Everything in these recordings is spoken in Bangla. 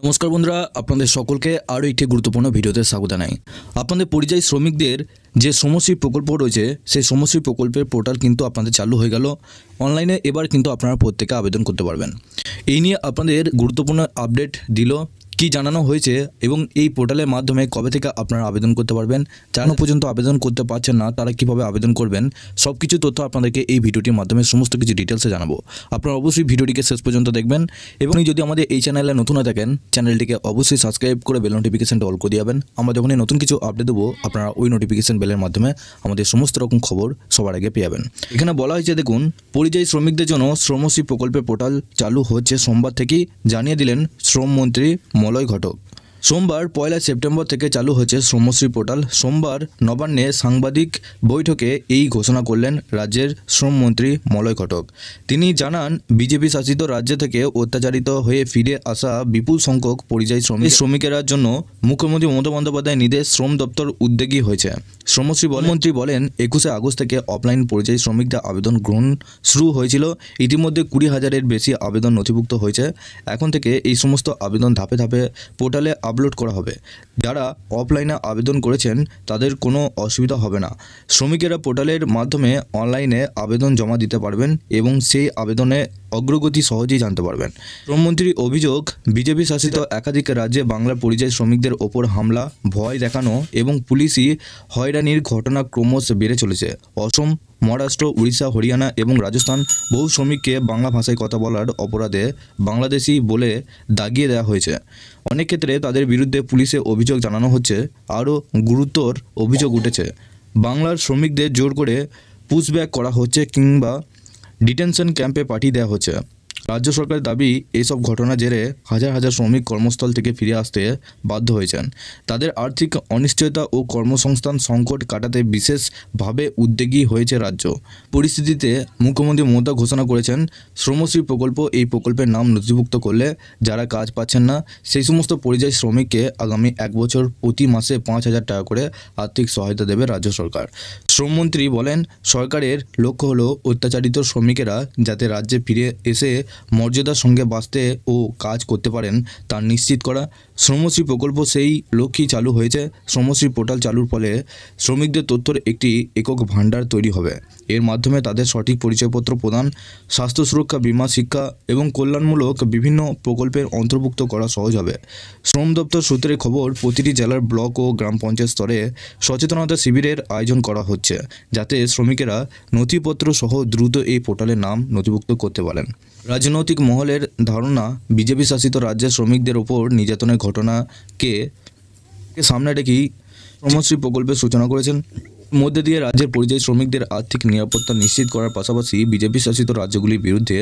নমস্কার বন্ধুরা, আপনাদের সকলকে আরও একটি গুরুত্বপূর্ণ ভিডিওতে স্বাগত জানাই। আপনাদের পরিযায়ী শ্রমিকদের যে শ্রমশ্রী প্রকল্প রয়েছে সেই শ্রমশ্রী প্রকল্পের পোর্টাল কিন্তু আপনাদের চালু হয়ে গেল। অনলাইনে এবার কিন্তু আপনারা প্রত্যেকে আবেদন করতে পারবেন। এই নিয়ে আপনাদের গুরুত্বপূর্ণ আপডেট দিল, কি জানানো হয়েছে এবং এই পোর্টালের মাধ্যমে কবে থেকে আপনারা আবেদন করতে পারবেন, যারা পর্যন্ত আবেদন করতে পারছেন না তারা কিভাবে আবেদন করবেন, সব কিছু তথ্য আপনাদেরকে এই ভিডিওটির মাধ্যমে সমস্ত কিছু ডিটেলসে জানাবো। আপনারা অবশ্যই ভিডিওটিকে শেষ পর্যন্ত দেখবেন এবং যদি আমাদের এই চ্যানেলে নতুন হয়ে থাকেন চ্যানেলটিকে অবশ্যই সাবস্ক্রাইব করে বেল নোটিফিকেশনটা অল করে দিয়ে যাবেন। আমরা যখনই নতুন কিছু আপডেট দেবো আপনারা ওই নোটিফিকেশন বেলের মাধ্যমে আমাদের সমস্ত রকম খবর সবার আগে পেয়ে যাবেন। এখানে বলা হয়েছে, দেখুন, পরিযায়ী শ্রমিকদের জন্য শ্রমশ্রী প্রকল্পের পোর্টাল চালু হচ্ছে সোমবার থেকেই, জানিয়ে দিলেন শ্রমমন্ত্রী মলয় ঘটক। সোমবার 1 সেপ্টেম্বর থেকে চালু হচ্ছে শ্রমশ্রী পোর্টাল। সোমবার নবান্নে সাংবাদিক বৈঠকে এই ঘোষণা করলেন রাজ্যের শ্রমমন্ত্রী মলয় ঘটক। তিনি জানান, বিজেপি শাসিত রাজ্য থেকে অত্যাচারিত হয়ে ফিরে আসা বিপুল সংখ্যক পরিযায়ী শ্রমিকের জন্য মুখ্যমন্ত্রী মমতা বন্দ্যোপাধ্যায়ের নির্দেশ শ্রম দপ্তর উদ্যোগী হয়েছে। শ্রমশ্রী মন্ত্রী বলেন, 21 আগস্ট থেকে অফলাইন পরিযায়ী শ্রমিকদের আবেদন গ্রহণ শুরু হয়েছিল। ইতিমধ্যে 20,000-এর বেশি আবেদন নথিভুক্ত হয়েছে। এখন থেকে এই সমস্ত আবেদন ধাপে ধাপে পোর্টালে আপলোড করা হবে। যারা অফলাইনে আবেদন করেছেন তাদের কোনো অসুবিধা হবে না। শ্রমিকেরা পোর্টালের মাধ্যমে অনলাইনে আবেদন জমা দিতে পারবেন এবং সেই আবেদনে অগ্রগতি সহজেই জানতে পারবেন। শ্রমমন্ত্রীর অভিযোগ, বিজেপি শাসিত একাধিক রাজ্যে বাংলা পরিযায়ী শ্রমিকদের ওপর হামলা, ভয় দেখানো এবং পুলিশি হয়রানির ঘটনা ক্রমশ বেড়ে চলেছে। অসম, মহারাষ্ট্র, উড়িষ্যা, হরিয়ানা এবং রাজস্থান বহু শ্রমিককে বাংলা ভাষায় কথা বলার অপরাধে বাংলাদেশি বলে দাগিয়ে দেওয়া হয়েছে। অনেক ক্ষেত্রে তাদের বিরুদ্ধে পুলিশে অভিযোগ জানানো হচ্ছে। আরও গুরুতর অভিযোগ উঠেছে, বাংলার শ্রমিকদের জোর করে পুশব্যাক করা হচ্ছে কিংবা ডিটেনশন ক্যাম্পে পাঠিয়ে দেওয়া হচ্ছে। রাজ্য সরকারের দাবি, এইসব ঘটনার জেরে হাজার হাজার শ্রমিক কর্মস্থল থেকে ফিরে আসতে বাধ্য হয়েছেন। তাদের আর্থিক অনিশ্চয়তা ও কর্মসংস্থান সংকট কাটাতে বিশেষভাবে উদ্যোগী হয়েছে রাজ্য। পরিস্থিতিতে মুখ্যমন্ত্রী মমতা ঘোষণা করেছেন শ্রমশ্রী প্রকল্প। এই প্রকল্পের নাম নথিভুক্ত করলে যারা কাজ পাচ্ছেন না সেই সমস্ত পরিযায়ী শ্রমিককে আগামী 1 বছর প্রতি মাসে 5,000 টাকা করে আর্থিক সহায়তা দেবে রাজ্য সরকার। শ্রমমন্ত্রী বলেন, সরকারের লক্ষ্য হলো অত্যাচারিত শ্রমিকেরা যাতে রাজ্যে ফিরে এসে মর্যাদার সঙ্গে বাঁচতে ও কাজ করতে পারেন তা নিশ্চিত করা। শ্রমশ্রী প্রকল্প সেই লক্ষ্যেই চালু হয়েছে। শ্রমশ্রী পোর্টাল চালুর ফলে শ্রমিকদের তথ্যের একটি একক ভাণ্ডার তৈরি হবে। এর মাধ্যমে তাদের সঠিক পরিচয়পত্র প্রদান, স্বাস্থ্য সুরক্ষা, বীমা, শিক্ষা এবং কল্যাণমূলক বিভিন্ন প্রকল্পের অন্তর্ভুক্ত করা সহজ হবে। শ্রম দপ্তর সূত্রে খবর, প্রতিটি জেলার ব্লক ও গ্রাম পঞ্চায়েত স্তরে সচেতনতা শিবিরের আয়োজন করা হচ্ছে যাতে শ্রমিকেরা নথিপত্র সহ দ্রুত এই পোর্টালের নাম নথিভুক্ত করতে পারেন। রাজনৈতিক মহলের ধারণা, বিজেপি শাসিত রাজ্যের শ্রমিকদের ওপর নির্যাতনের ঘটনাকে সামনে রেখেই শ্রমশ্রী প্রকল্পের সূচনা করেছেন। মধ্যে দিয়ে রাজ্যের পরিযায়ী শ্রমিকদের আর্থিক নিরাপত্তা নিশ্চিত করার পাশাপাশি বিজেপি শাসিত রাজ্যগুলির বিরুদ্ধে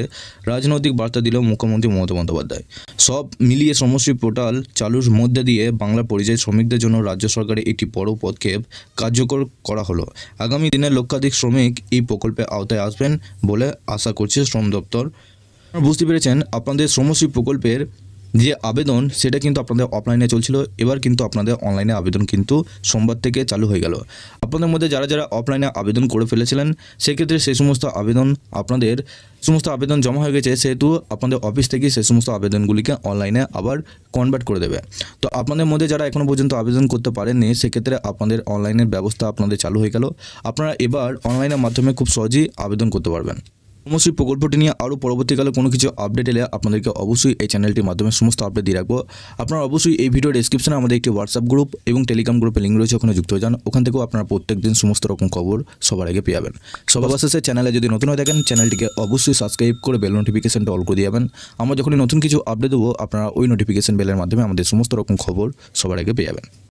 রাজনৈতিক বার্তা দিল মুখ্যমন্ত্রী মমতা বন্দ্যোপাধ্যায়। সব মিলিয়ে শ্রমশ্রী পোর্টাল চালুর মধ্যে দিয়ে বাংলা পরিযায়ী শ্রমিকদের জন্য রাজ্য সরকারের একটি বড় পদক্ষেপ কার্যকর করা হলো। আগামী দিনে লক্ষাধিক শ্রমিক এই প্রকল্পের আওতায় আসবেন বলে আশা করছে শ্রম দপ্তর। বুঝতে পেরেছেন, আপনাদের শ্রমশ্রী প্রকল্পের যে আবেদন সেটা কিন্তু আপনাদের অফলাইনে চলছিল, এবার কিন্তু আপনাদের অনলাইনে আবেদন কিন্তু সোমবার থেকে চালু হয়ে গেল। আপনাদের মধ্যে যারা যারা অফলাইনে আবেদন করে ফেলেছিলেন সেক্ষেত্রে সেই সমস্ত আবেদন জমা হয়ে গেছে, সেহেতু আপনাদের অফিস থেকে সেই সমস্ত আবেদনগুলিকে অনলাইনে আবার কনভার্ট করে দেবে। তো আপনাদের মধ্যে যারা এখনও পর্যন্ত আবেদন করতে পারেননি সেক্ষেত্রে আপনাদের অনলাইনের ব্যবস্থা আপনাদের চালু হয়ে গেল। আপনারা এবার অনলাইনের মাধ্যমে খুব সহজেই আবেদন করতে পারবেন। শ্রমশ্রী প্রকল্পটি নিয়ে আরও পরবর্তীকালে কোনো কিছু আপডেট এলে আপনাদেরকে অবশ্যই এই চ্যানেলটির মাধ্যমে সমস্ত আপডেট দিয়ে রাখবো। আপনারা অবশ্যই এই ভিডিও ডেসক্রিপশনে আমাদের একটি হোয়াটসঅ্যাপ গ্রুপ এবং টেলিগ্রাম গ্রুপের লিঙ্ক রয়েছে, ওখানে যুক্ত হয়ে যান। ওখান থেকেও আপনারা প্রত্যেকদিন সমস্ত রকম খবর সবার আগে পেয়ে যাবেন। সবার শেষে চ্যানেলে যদি নতুন হয়ে থাকেন চ্যানেলটিকে অবশ্যই সাবস্ক্রাইব করে বেল নোটিফিকেশনটা অল করে দিয়ে যাবেন। আমরা যখনই নতুন কিছু আপডেট দেবো আপনারা ওই নোটিফিকেশন বেলের মাধ্যমে আমাদের সমস্ত রকম খবর সবার আগে পেয়ে যাবেন।